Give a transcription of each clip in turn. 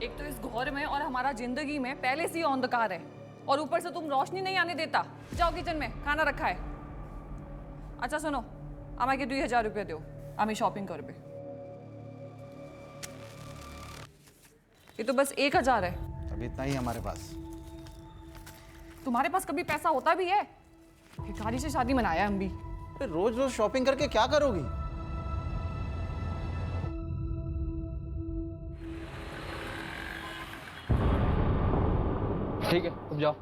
एक तो इस घोर में और हमारा जिंदगी में पहले से ही अंधकार है और ऊपर से तुम रोशनी नहीं आने देता। जाओ किचन में, खाना रखा है। अच्छा सुनो, আমাকে 2000 रुपये दो, আমি शॉपिंग करबे। ये तो बस 1000 है। अभी इतना ही हमारे पास। तुम्हारे पास कभी पैसा होता भी है? भिखारी से शादी मनाया हम भी। रोज रोज शॉपिंग करके क्या करोगी? ठीक है, तुम जाओ।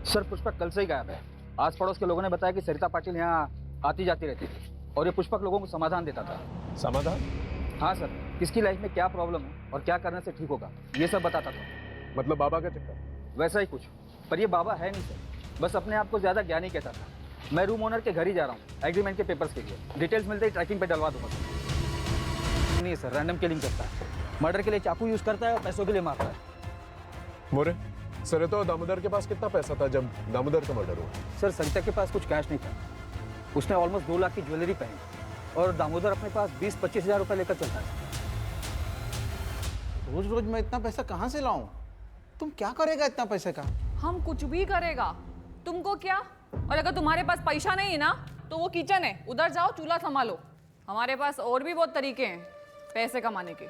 सर, पुष्पक कल से ही गायब है। आस पड़ोस के लोगों ने बताया कि सरिता पाटिल यहाँ आती जाती रहती थी और ये पुष्पक लोगों को समाधान देता था। समाधान? हाँ सर, किसकी लाइफ में क्या प्रॉब्लम है और क्या करने से ठीक होगा ये सब बताता था। मतलब बाबा का चक्कर? वैसा ही कुछ, पर ये बाबा है नहीं सर, बस अपने आप को ज्यादा ज्ञानी कहता था। मैं रूम ओनर के घर ही जा रहा हूँ एग्रीमेंट के पेपर्स के लिए। डिटेल्स मिलते ही ट्रैकिंग पे डलवा दूंगा सर। नहीं सर, रैंडम किलिंग करता है, मर्डर के लिए चाकू यूज करता है और पैसों के लिए मारता है। मोरे, सरिता और दामोदर के पास कितना पैसा था जब दामोदर का मर्डर हुआ? सर, सरिता के पास कुछ कैश नहीं था। उसने ऑलमोस्ट 2 लाख की ज्वेलरी पहनी और दामोदर अपने पास 20-25 हजार रुपए लेकर चलता है। रोज रोज मैं इतना पैसा कहाँ से लाऊं? तुम क्या करेगा इतना पैसे का? हम कुछ भी करेगा, तुमको क्या? और अगर तुम्हारे पास पैसा नहीं है ना तो वो किचन है, उधर जाओ चूल्हा संभालो। हमारे पास और भी बहुत तरीके हैं पैसे कमाने के।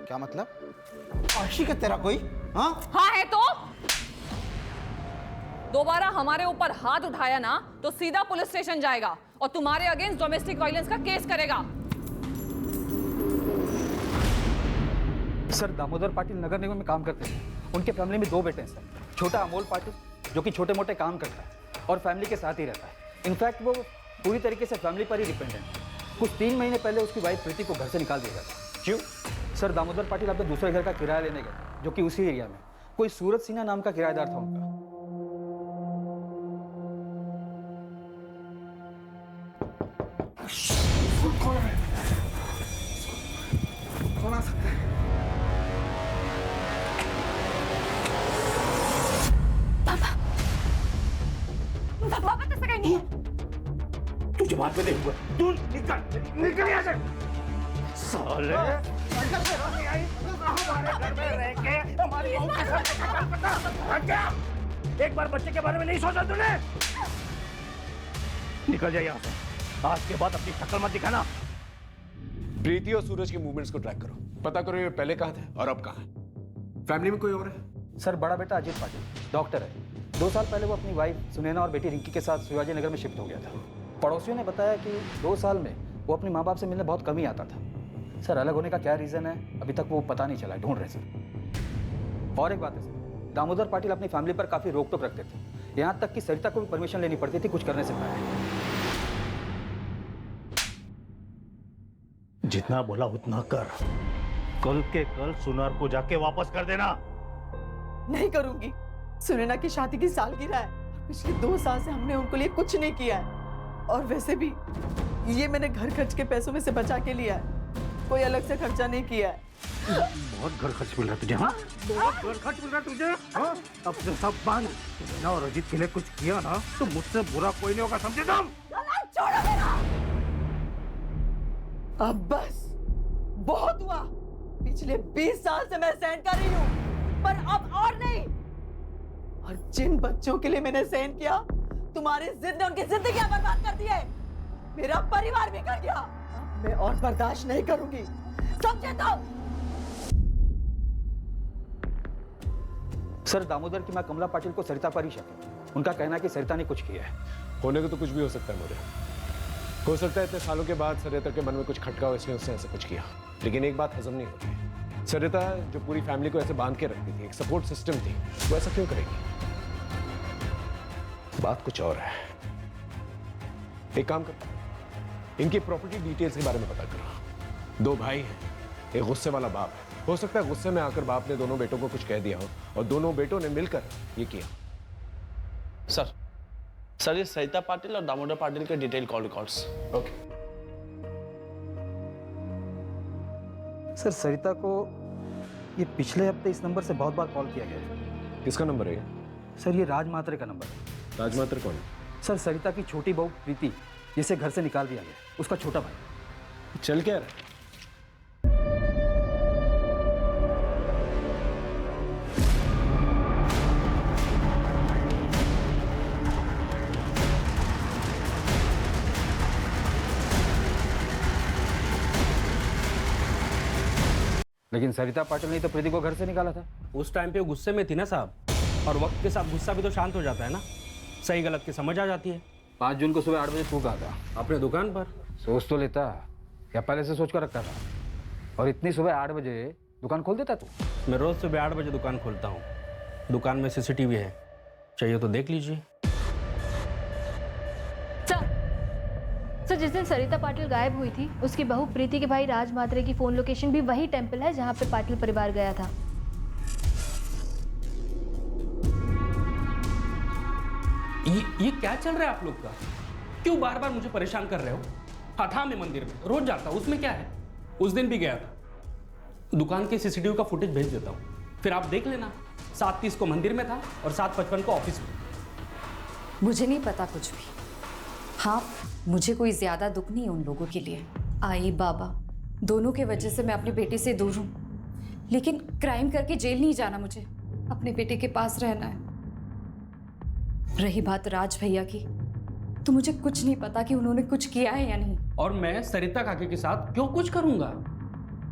क्या मतलब? आशिक है तेरा कोई? हाँ है तो दोबारा हमारे ऊपर हाथ उठाया ना तो सीधा पुलिस स्टेशन जाएगा और तुम्हारे अगेंस्ट डोमेस्टिक वायलेंस का केस करेगा। सर, दामोदर पाटिल नगर निगम में काम करते हैं। उनके फैमिली में 2 बेटे हैं सर। छोटा अमोल पाटिल जो कि छोटे मोटे काम करता है और फैमिली के साथ ही रहता है। इनफैक्ट वो पूरी तरीके से फैमिली पर ही डिपेंडेंट है। कुछ 3 महीने पहले उसकी वाइफ प्रीति को घर से निकाल दिया गया था। क्यों? सर, दामोदर पाटिल अपने दूसरे घर का किराया लेने गए जो कि उसी एरिया में कोई सूरज सिन्हा नाम का किराएदार था उनका। कौन आ सकता है? पापा कैसे कहीं नहीं है? तुझे बात में देखूंगा। तू निकल यहाँ से। साले हमारे घर में रह के हमारी बहू के साथ हट जा। एक बार बच्चे के बारे में नहीं सोचा तूने? निकल जा यहाँ से। आज के बाद अपनी शक्ल मत दिखाना। प्रीति और सूरज के मूवमेंट्स को ट्रैक करो, पता करो ये पहले कहाँ थे और अब कहाँ है। फैमिली में कोई और है? सर, बड़ा बेटा अजीत पाटिल डॉक्टर है। 2 साल पहले वो अपनी वाइफ सुनैना और बेटी रिंकी के साथ शिवाजी नगर में शिफ्ट हो गया था। पड़ोसियों ने बताया कि 2 साल में वो अपने माँ बाप से मिलने बहुत कम ही आता था। सर, अलग होने का क्या रीज़न है अभी तक वो पता नहीं चला, ढूंढ रहे सर। और एक बात है सर, दामोदर पाटिल अपनी फैमिली पर काफ़ी रोक टोक रखते थे, यहाँ तक कि सरिता को भी परमिशन लेनी पड़ती थी कुछ करने से पहले। जितना बोला उतना कर। कल के कल सुनार को जाके वापस कर देना। नहीं करूंगी। सुनैना की शादी की सालगिरह है और पिछले 2 साल से हमने उनको लिए कुछ नहीं किया है। और वैसे भी ये मैंने घर खर्च के पैसों में से बचा के लिया है, कोई अलग से खर्चा नहीं किया है। बहुत घर खर्च मिल रहा है तुझे? हाँ, बहुत घर खर्च मिल रहा है तुझे? हाँ, अब जो सब बांध सुनैना और अजीत के लिए कुछ किया ना तो मुझसे बुरा कोई नहीं होगा, समझे तुम? छोड़ो मेरा। अब बस बहुत हुआ। पिछले 20 साल से मैं सहन कर रही हूँ, पर अब और नहीं। और जिन बच्चों के लिए मैंने सहन किया, तुम्हारी जिद ने उनकी जिंदगियां बर्बाद कर दी है। मेरा परिवार भी कर गया। अब मैं और बर्दाश्त नहीं करूंगी, समझे तुम? सर, दामोदर की मां कमला पाटिल को सरिता पर ही शक है। उनका कहना है कि सरिता ने कुछ किया है। होने को तो कुछ भी हो सकता है मोरे। हो सकता है इतने सालों के बाद सरिता के मन में कुछ खटका हो इसलिए उसने ऐसा कुछ किया। लेकिन एक बात हजम नहीं होती, सरिता जो पूरी फैमिली को ऐसे बांध के रखती थी, एक सपोर्ट सिस्टम थी, वो ऐसा क्यों करेगी? बात कुछ और है। एक काम कर, इनकी प्रॉपर्टी डिटेल्स के बारे में पता करो। 2 भाई हैं, एक गुस्से वाला बाप है। हो सकता है गुस्से में आकर बाप ने दोनों बेटों को कुछ कह दिया हो और दोनों बेटों ने मिलकर ये किया। सर ये सरिता पाटिल और दामोदर पाटिल के detail call records. Okay. Sir, Sarita को ये पिछले हफ्ते इस नंबर से बहुत बार कॉल किया गया है। किसका नंबर है? सर, ये राज मात्रे का नंबर है। राज मात्रे कौन है? सर, सरिता की छोटी बहू प्रीति जिसे घर से निकाल दिया गया, उसका छोटा भाई। चल क्या रहा? लेकिन सरिता पाटिल ने तो प्रीति को घर से निकाला था। उस टाइम पे वो गुस्से में थी ना साहब, और वक्त के साथ गुस्सा भी तो शांत हो जाता है ना, सही गलत की समझ आ जाती है। 5 जून को सुबह 8 बजे तू कहा था अपने दुकान पर। सोच तो लेता, या पहले से सोच कर रखता था? और इतनी सुबह 8 बजे दुकान खोल देता तू? मैं रोज सुबह 8 बजे दुकान खोलता हूँ। दुकान में CCTV है, चाहिए तो देख लीजिए। सर, जिस दिन सरिता पाटिल गायब हुई थी, उसकी बहू प्रीति के भाई राज मात्रे की फोन लोकेशन भी वही टेंपल है जहां पे पाटिल परिवार गया था। ये क्या चल रहा है आप लोग का? क्यों बार बार मुझे परेशान कर रहे हो? हाँ था, मैं मंदिर में रोज जाता हूँ, उसमें क्या है? उस दिन भी गया था। दुकान के CCTV का फुटेज भेज देता हूँ, फिर आप देख लेना। 7:30 को मंदिर में था और 7:55 को ऑफिस में। मुझे नहीं पता कुछ भी। हाँ, मुझे कोई ज्यादा दुख नहीं है उन लोगों के लिए। आई बाबा दोनों के वजह से मैं अपनी बेटी से दूर हूँ, लेकिन क्राइम करके जेल नहीं जाना, मुझे अपने बेटे के पास रहना है। रही बात राज भैया की, तो मुझे कुछ नहीं पता कि उन्होंने कुछ किया है या नहीं। और मैं सरिता काके के साथ क्यों कुछ करूंगा?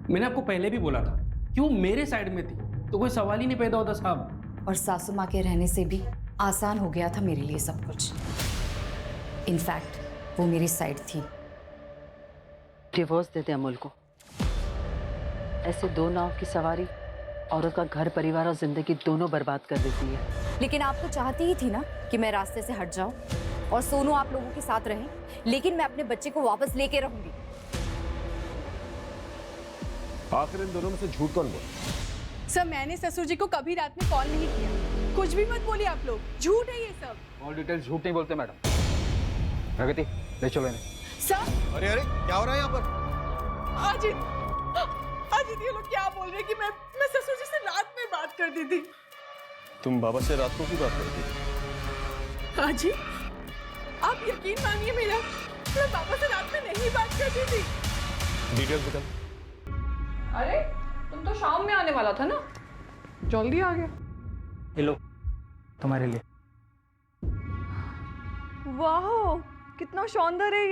मैंने आपको पहले भी बोला था, क्यों मेरे साइड में थी तो कोई सवाल ही नहीं पैदा होता साहब। और सासू माँ के रहने से भी आसान हो गया था मेरे लिए सब कुछ। इनफैक्ट वो मेरी साइड थी। डिवोर्स दे दे अमूल को। ऐसे 2 नाव की सवारी औरत का घर परिवार और जिंदगी दोनों बर्बाद कर देती है। लेकिन आप तो चाहती ही थी ना कि मैं रास्ते से हट जाऊं और सोनू आप लोगों के साथ रहे, लेकिन मैं अपने बच्चे को वापस लेके रहूंगी। आखिर इन दोनों में से झूठ कौन बोला? सर, मैंने ससुर जी को कभी रात में कॉल नहीं किया। कुछ भी मत बोलिए आप लोग, झूठ है ये सब। ऑल डिटेल्स झूठ नहीं बोलते मैडम। प्रगति ले चलो इन्हें। सर, अरे अरे क्या हो रहा है यहाँ पर? अजित ये लोग क्या बोल रहे हैं कि मैं ससुर जी से रात में बात करती थी। तुम बाबा से रात को की बात करती थी? अजित, आप यकीन मानिए मेरा, मैं पापा से रात में नहीं बात करती थी। डिटेल्स निकल। अरे तुम तो शाम में आने वाला था ना, जल्दी आ गया। हेलो, तुम्हारे लिए। वाह, कितना शानदार है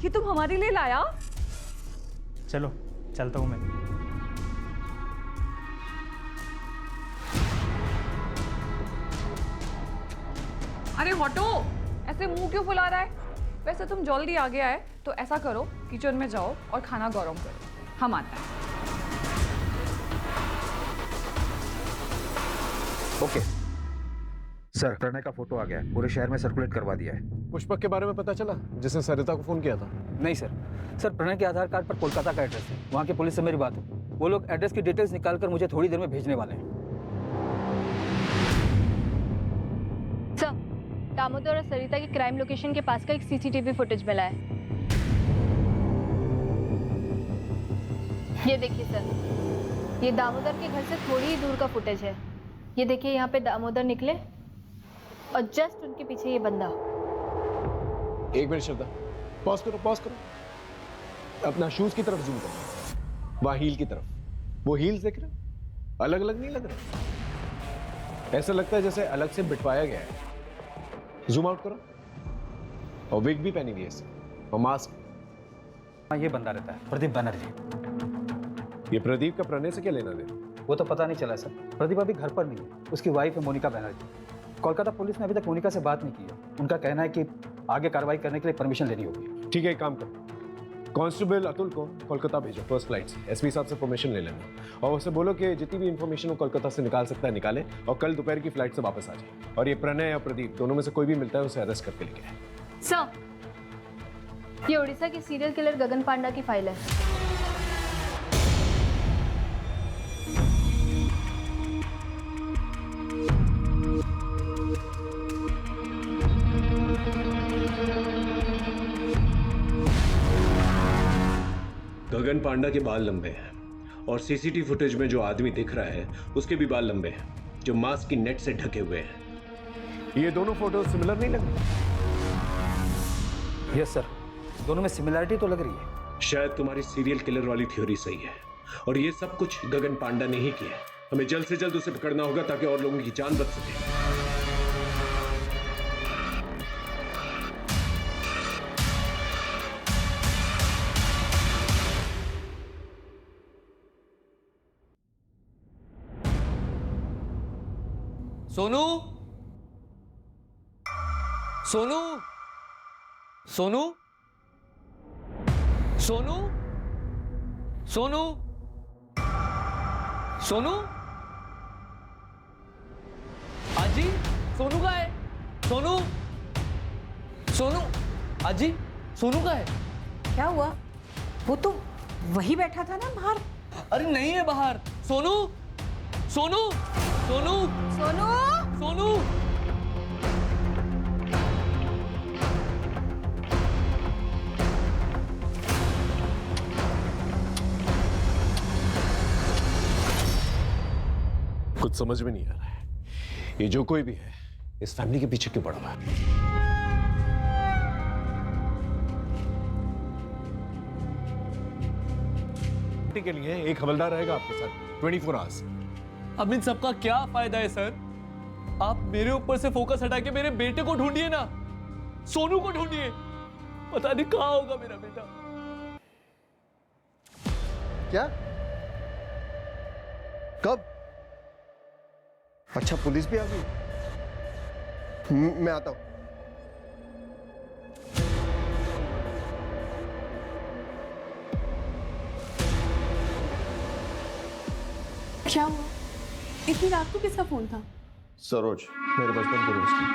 ये तुम हमारे लिए लाया? चलो चलता हूँ मैं। अरे हटो, ऐसे मुंह क्यों फुला रहा है? वैसे तुम जल्दी आ गया है तो ऐसा करो, किचन में जाओ और खाना गरम करो, हम आते हैं। ओके सर, प्रणय का फोटो आ गया है, पूरे शहर में सर्कुलेट करवा दिया है। पुष्पक के बारे में पता चला जिसने सरिता को फोन किया था? नहीं सर, प्रणय के आधार कार्ड पर कोलकाता का एड्रेस है। वहाँ की पुलिस से मेरी बात है, वो लोग एड्रेस की डिटेल्स निकालकर मुझे थोड़ी देर में भेजने वाले हैं। सर, दामोदर और सरिता की क्राइम लोकेशन के पास का एक CCTV फुटेज मिला है। ये देखिए सर, ये दामोदर के घर से थोड़ी ही दूर का फुटेज है। ये देखिए, यहाँ पे दामोदर निकले और जस्ट उनके पीछे ये बंदा। 1 मिनट श्रद्धा, पॉज करो। अपना शूज की तरफ जूम करो, वहाँ हील की तरफ। वो हील्स देख रहे हो? अलग अलग नहीं लग रहा, ऐसा लगता है जैसे अलग से बिठवाया गया है। जूम आउट करो। और विग भी पहनी हुई है इससे, और मास्क। हाँ, ये बंदा रहता है प्रदीप बनर्जी। ये प्रदीप का प्रणय से क्या लेना देना? वो तो पता नहीं चला सर, प्रदीप अभी घर पर नहीं है, उसकी वाइफ है मोनिका बनर्जी। कोलकाता पुलिस ने अभी तक मोनिका से बात नहीं की है। उनका कहना है कि आगे कार्रवाई करने के लिए परमिशन लेनी होगी। ठीक है, एक काम करो, कांस्टेबल अतुल को कोलकाता भेजो फर्स्ट फ्लाइट से। एसपी साहब से परमिशन ले लेना और उससे बोलो कि जितनी भी इंफॉर्मेशन वो कोलकाता से निकाल सकता है निकाले, और कल दोपहर की फ्लाइट से वापस आ जाए। और ये प्रणय और प्रदीप दोनों में से कोई भी मिलता है उसे अरेस्ट करके लेके आए। सर, ये उड़ीसा के सीरियल किलर गगन पांडा की फाइल है। गगन पांडा के बाल लंबे हैं और सीसीटीवी फुटेज में जो आदमी दिख रहा है उसके भी बाल लंबे हैं, जो मास्क की नेट से ढके हुए हैं। ये दोनों फोटो सिमिलर नहीं लग रही? यस सर, दोनों में सिमिलरिटी तो लग रही है। शायद तुम्हारी सीरियल किलर वाली थ्योरी सही है और ये सब कुछ गगन पांडा ने ही किया है। हमें जल्द से जल्द उसे पकड़ना होगा ताकि और लोगों की जान बच सके। सोनू, सोनू, सोनू, सोनू, सोनू, सोनू, आजी, सोनू का है? सोनू, सोनू, आजी, सोनू का है? क्या हुआ? वो तो वही बैठा था ना बाहर। अरे नहीं है बाहर। सोनू, सोनू, सोनू, सोनू, सोनू। कुछ समझ में नहीं आ रहा है, ये जो कोई भी है इस फैमिली के पीछे क्यों पड़ा हुआ है? के लिए एक हवलदार रहेगा आपके साथ 24 आवर्स। अब इन सबका क्या फायदा है सर? आप मेरे ऊपर से फोकस हटा के मेरे बेटे को ढूंढिए ना, सोनू को ढूंढिए। पता नहीं कहां होगा मेरा बेटा। क्या? कब? अच्छा, पुलिस भी आ गई। मैं आता हूं। क्या हुआ? इतनी रात को किसका फोन था? सरोज, मेरे बचपन के दोस्त की।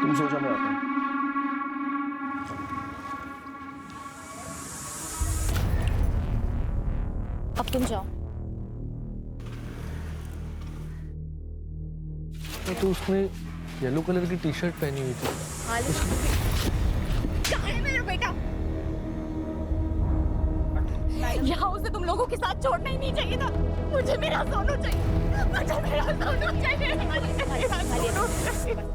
तुम सोचा मैं आता हूं। अब तुम जाओ। तो उसने येलो कलर की टी शर्ट पहनी हुई थी। कहाँ है मेरा बेटा? यहाँ उसे तुम लोगों के साथ छोड़ना ही नहीं चाहिए था। मुझे मेरा सोनू चाहिए। मुझे मेरा सोनू चाहिए। मेरा सोनू चाहिए।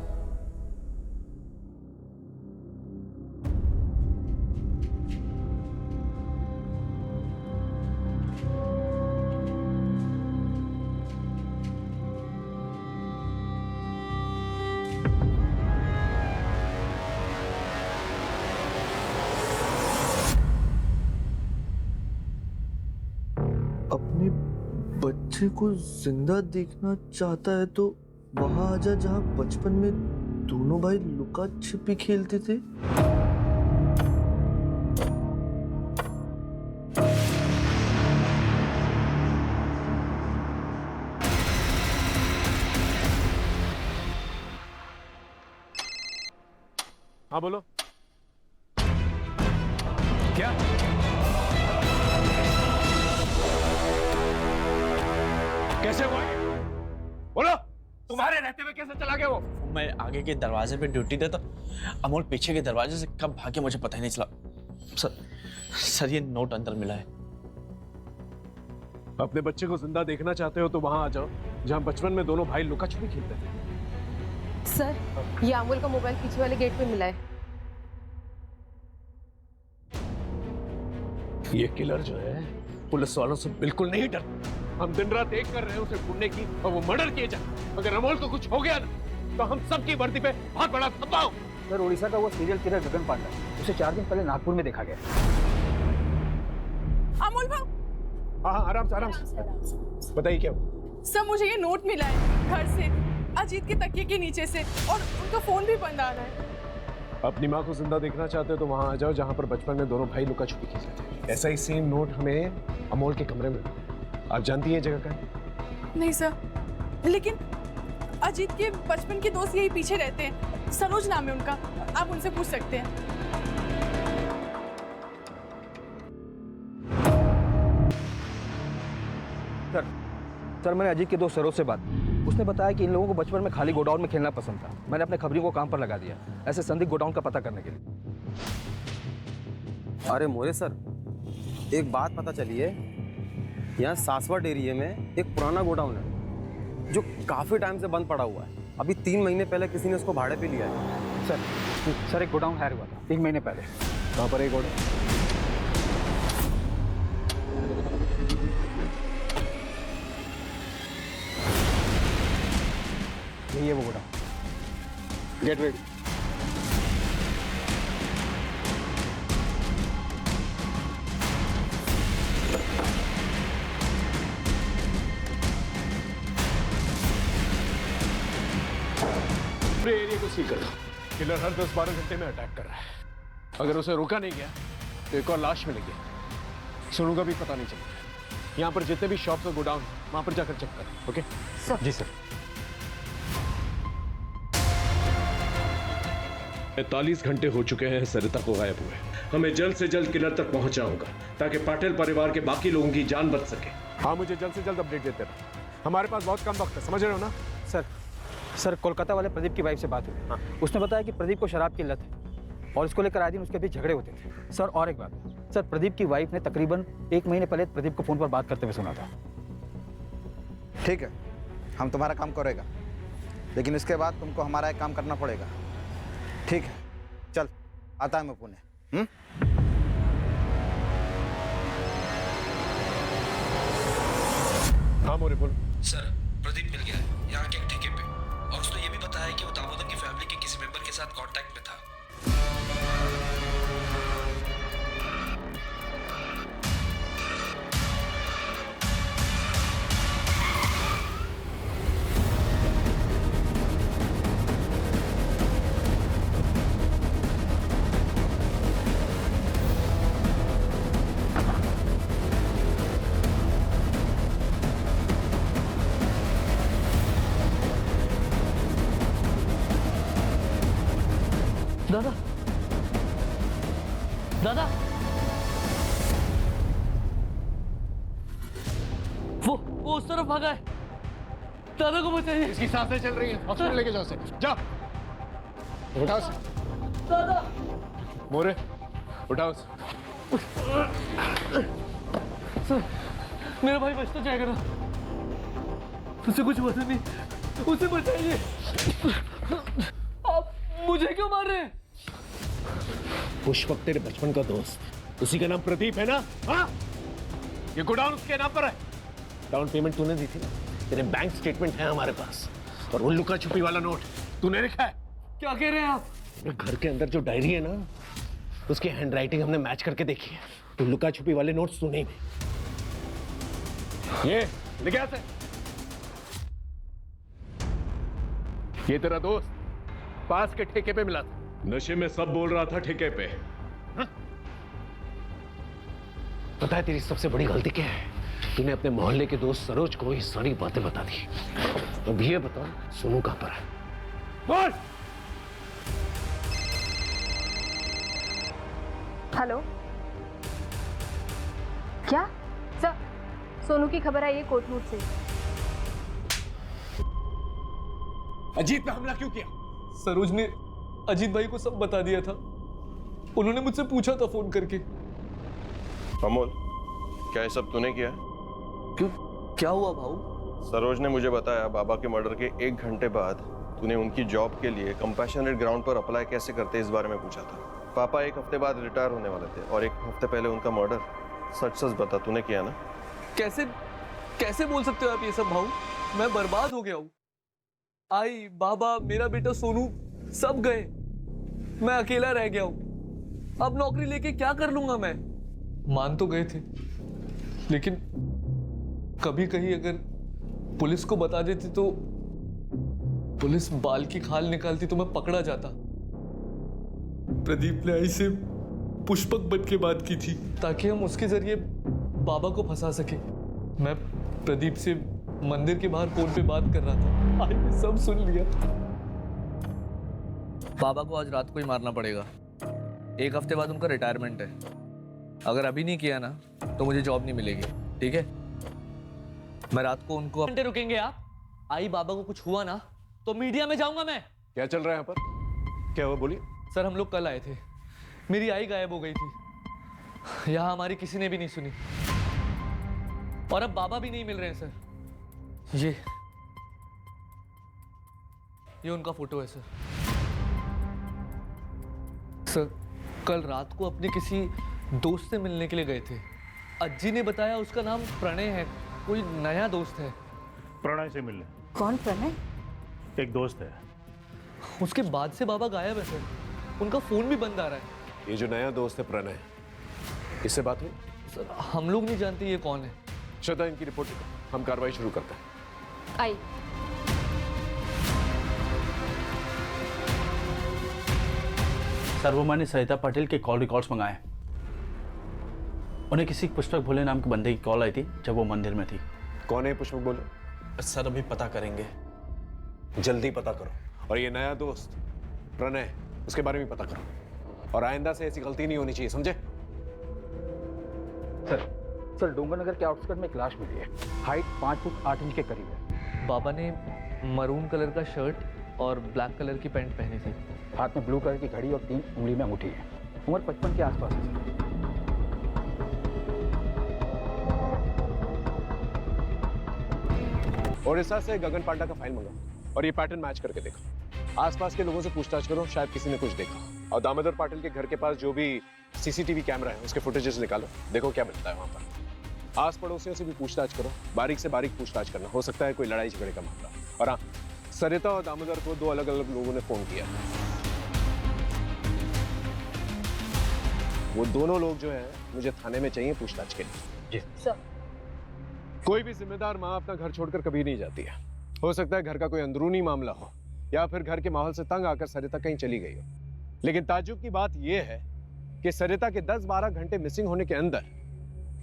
अपने बच्चे को जिंदा देखना चाहता है तो वहां आजा जहां बचपन में दोनों भाई लुका छिपी खेलते थे। हाँ बोलो। क्या? कैसे हुआ ये? बोलो, तुम्हारे रहते हुए कैसे चला गया वो? मैं आगे के दरवाजे पे ड्यूटी देता, अमोल पीछे के दरवाजे से कब भागे मुझे पता ही नहीं चला। सर ये नोट अंदर मिला है। अपने बच्चे को जिंदा देखना चाहते हो तो वहां आ जाओ जहां बचपन में दोनों भाई लुका छुपी खेलते थे। सर, ये अमोल का मोबाइल पीछे वाले गेट पे मिला है। ये किलर जो है पुलिस वालों से बिल्कुल नहीं डरता। हम दिन रात एक कर रहे हैं उसे ढूंढने की और वो मर्डर किए जाए। अगर अमोल को कुछ हो गया ना तो हम सबकी वर्दी पे बहुत बड़ा धब्बा हो। सर, उड़ीसा का वो सीरियल किलर गगन पांडा, उसे 4 दिन पहले नागपुर में देखा गया। अमोल भाव। हाँ, आराम से, आराम से बताइए क्या हुआ? सर, मुझे ये नोट मिला है घर से, अजीत के तकिए के नीचे से, और उनका फोन भी बंद आ रहा है। अपनी माँ को जिंदा देखना चाहते हो तो वहां आ जाओ जहां पर बचपन में दोनों भाई लुका छुपी खेलते थे। ऐसा ही सेम नोट हमें अमोल के कमरे में। आप जानती हैं जगह का है? नहीं सर, लेकिन अजीत के बचपन के दोस्त यही पीछे रहते हैं। सरोज नाम है उनका, आप उनसे पूछ सकते हैं। सर, मैंने अजीत के दोस्त सरोज से बात की। उसने बताया कि इन लोगों को बचपन में खाली गोडाउन में खेलना पसंद था। मैंने अपने खबरियों को काम पर लगा दिया ऐसे संदिग्ध गोडाउन का पता करने के लिए। अरे मोरे सर, एक बात पता चली है, यहाँ सासवट एरिया में एक पुराना गोडाउन है जो काफी टाइम से बंद पड़ा हुआ है। अभी 3 महीने पहले किसी ने उसको भाड़े पे लिया है। सर, एक गोडाउन हायर हुआ था 3 महीने पहले। कहाँ पर एक गोडाउन? यही है वो गोडाउन। Get ready. पूरे एरिया को सील कर दो। किलर हर 10-12 घंटे में अटैक कर रहा है। अगर उसे रोका नहीं गया तो एक और लाश मिलेगी। सोनू का भी पता नहीं चलेगा। यहाँ पर जितने भी शॉप्स और गोडाउन वहां पर जाकर चेक करें। ओके जी सर। 45 घंटे हो चुके हैं सरिता को गायब हुए। हमें जल्द से जल्द किलर तक पहुंचाऊंगा ताकि पाटिल परिवार के बाकी लोगों की जान बच सके। हाँ, मुझे जल्द से जल्द अपडेट देते रहो। हमारे पास बहुत कम वक्त है, समझ रहे हो ना? सर कोलकाता वाले प्रदीप की वाइफ से बात हुई। हाँ। उसने बताया कि प्रदीप को शराब की लत है और इसको लेकर आए दिन उसके बीच झगड़े होते थे। सर और एक बात, सर प्रदीप की वाइफ ने तकरीबन 1 महीने पहले प्रदीप को फोन पर बात करते हुए सुना था। ठीक है, हम तुम्हारा काम करेगा, लेकिन इसके बाद तुमको हमारा एक काम करना पड़ेगा। ठीक है, चल आता है मैं पुणे। हाँ मोरे बोल। सर प्रदीप मिल गया है यहाँ के एक ठेके पे, और उसने ये भी बताया कि वो दामोदर की फैमिली के किसी मेंबर के साथ कांटेक्ट में था। दादा दादा, वो उस तरफ भागा है। दादा को बचाइए। इसकी सांसें चल रही हैं, हॉस्पिटल लेके जाओ। से जा, उठाओ से। दादा मोरे उठाओ से। सर मेरा भाई बच तो जाएगा ना? उसे कुछ हुआ तो नहीं? उसे बचाइए। आप मुझे क्यों मार रहे हैं? पुष्पक तेरे बचपन का दोस्त, उसी का नाम प्रदीप है ना? हाँ, ये गोडाउन उसके नाम पर है। डाउन पेमेंट तूने दी थी ना, तेरे बैंक स्टेटमेंट है हमारे पास, और वो लुका छुपी वाला नोट तूने लिखा है। क्या कह रहे हैं आप? घर के अंदर जो डायरी है ना, उसकी हैंडराइटिंग हमने मैच करके देखी है। तो लुका छुपी वाले नोट्स तूने ही ये लिख आते। ये तेरा दोस्त पास के ठेके पे मिला था। नशे में सब बोल रहा था ठेके पे। पता है तेरी सबसे बड़ी गलती क्या है? तूने अपने मोहल्ले के दोस्त सरोज को ये सारी बातें बता दी। अब ये बता, सोनू कहां पर है? बोल। हेलो, क्या सर? सोनू की खबर आई है कोटनूर से। अजीत पे हमला क्यों किया? सरोज ने अजीत भाई को सब बता दिया था। उन्होंने मुझसे पूछा था फोन करके। अमोल, क्या ये सब तूने किया? क्यों, क्या हुआ भाऊ? सरोज ने मुझे बताया बाबा के मर्डर के 1 घंटे बाद तूने उनकी जॉब के लिए कंपैशनेट ग्राउंड पर अप्लाई कैसे करते इस बारे में पूछा था। पापा 1 हफ्ते बाद रिटायर होने वाले थे और 1 हफ्ते पहले उनका मर्डर। सच सच बता, तूने किया ना? कैसे बोल सकते हो आप ये सब भाऊ? मैं बर्बाद हो गया हूँ। आई, बाबा, मेरा बेटा सोनू सब गए। मैं अकेला रह गया हूं। अब नौकरी लेके क्या कर लूंगा मैं? मान तो गए थे, लेकिन कभी कहीं अगर पुलिस को बता देती तो पुलिस बाल की खाल निकालती तो मैं पकड़ा जाता। प्रदीप ने ऐसे पुष्पक बन के बात की थी ताकि हम उसके जरिए बाबा को फंसा सके। मैं प्रदीप से मंदिर के बाहर फोन पे बात कर रहा था। आई ने सब सुन लिया। बाबा को आज रात को ही मारना पड़ेगा। 1 हफ्ते बाद उनका रिटायरमेंट है। अगर अभी नहीं किया ना तो मुझे जॉब नहीं मिलेगी, ठीक है? मैं रात को उनको। घंटे रुकेंगे आप? आई, बाबा को कुछ हुआ ना तो मीडिया में जाऊंगा मैं। क्या चल रहा है यहाँ पर? क्या हुआ, बोलिए। सर हम लोग कल आए थे, मेरी आई गायब हो गई थी। यहाँ हमारी किसी ने भी नहीं सुनी, और अब बाबा भी नहीं मिल रहे हैं सर। ये उनका फोटो है सर। सर कल रात को अपने किसी दोस्त से मिलने के लिए गए थे। अज्जी ने बताया उसका नाम प्रणय है, कोई नया दोस्त है। प्रणय से मिलने? कौन प्रणय? एक दोस्त है। उसके बाद से बाबा गायब है सर, उनका फोन भी बंद आ रहा है। ये जो नया दोस्त है प्रणय, इससे बात हुई? सर हम लोग नहीं जानते ये कौन है। श्रद्धा, इनकी रिपोर्ट लिखो, हम कार्रवाई शुरू करते हैं। आई। सर वो मैंने सरिता पाटिल के कॉल रिकॉर्ड्स मंगाए। उन्हें किसी पुष्पक भोले नाम के बंदे की कॉल आई थी जब वो मंदिर में थी। कौन है पुष्पक भोले? सर अभी पता करेंगे। जल्दी पता करो। और ये नया दोस्त प्रणय, उसके बारे में पता करो, और आइंदा से ऐसी गलती नहीं होनी चाहिए, समझे? सर डोंगरनगर के आउटस्कर्ट में एक लाश मिली है। हाइट 5 फुट 8 इंच के करीब है। बाबा ने मरून कलर का शर्ट और ब्लैक कलर की पैंट पहनी थी। हाथ में ब्लू कलर की घड़ी और 3 उंगली में अंगूठी है। उम्र 55 के आसपास है। ओडिशा से गगन पांडा का फाइल मंगाओ और ये पैटर्न मैच करके देखो। आसपास के लोगों से पूछताछ करो, शायद किसी ने कुछ देखा। और दामोदर पाटिल के घर के पास जो भी सीसीटीवी कैमरा है उसके फुटेजेस निकालो, देखो क्या मिलता है वहां पर। आस पड़ोसियों से भी पूछताछ करो, बारीक से बारीक पूछताछ करना, हो सकता है कोई लड़ाई झगड़े का मामला। और हाँ, सरिता और दामोदर को 2 अलग अलग लोगों ने फोन किया। वो दोनों लोग जो है मुझे थाने में चाहिए पूछताछ के लिए। जी सर। कोई भी जिम्मेदार माँ अपना घर छोड़कर कभी नहीं जाती है। हो सकता है घर का कोई अंदरूनी मामला हो या फिर घर के माहौल से तंग आकर सरिता कहीं चली गई हो। लेकिन ताज्जुब की बात यह है कि सरिता के 10-12 घंटे मिसिंग होने के अंदर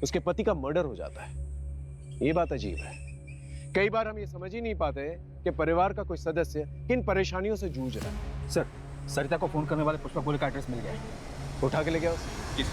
उसके पति का मर्डर हो जाता है। ये बात अजीब है। कई बार हम ये समझ ही नहीं पाते कि परिवार का कोई सदस्य किन परेशानियों से जूझ रहा है। सर सरिता को फोन करने वाले पुष्पक भोले का एड्रेस मिल गया है। उठा के ले गया उसे?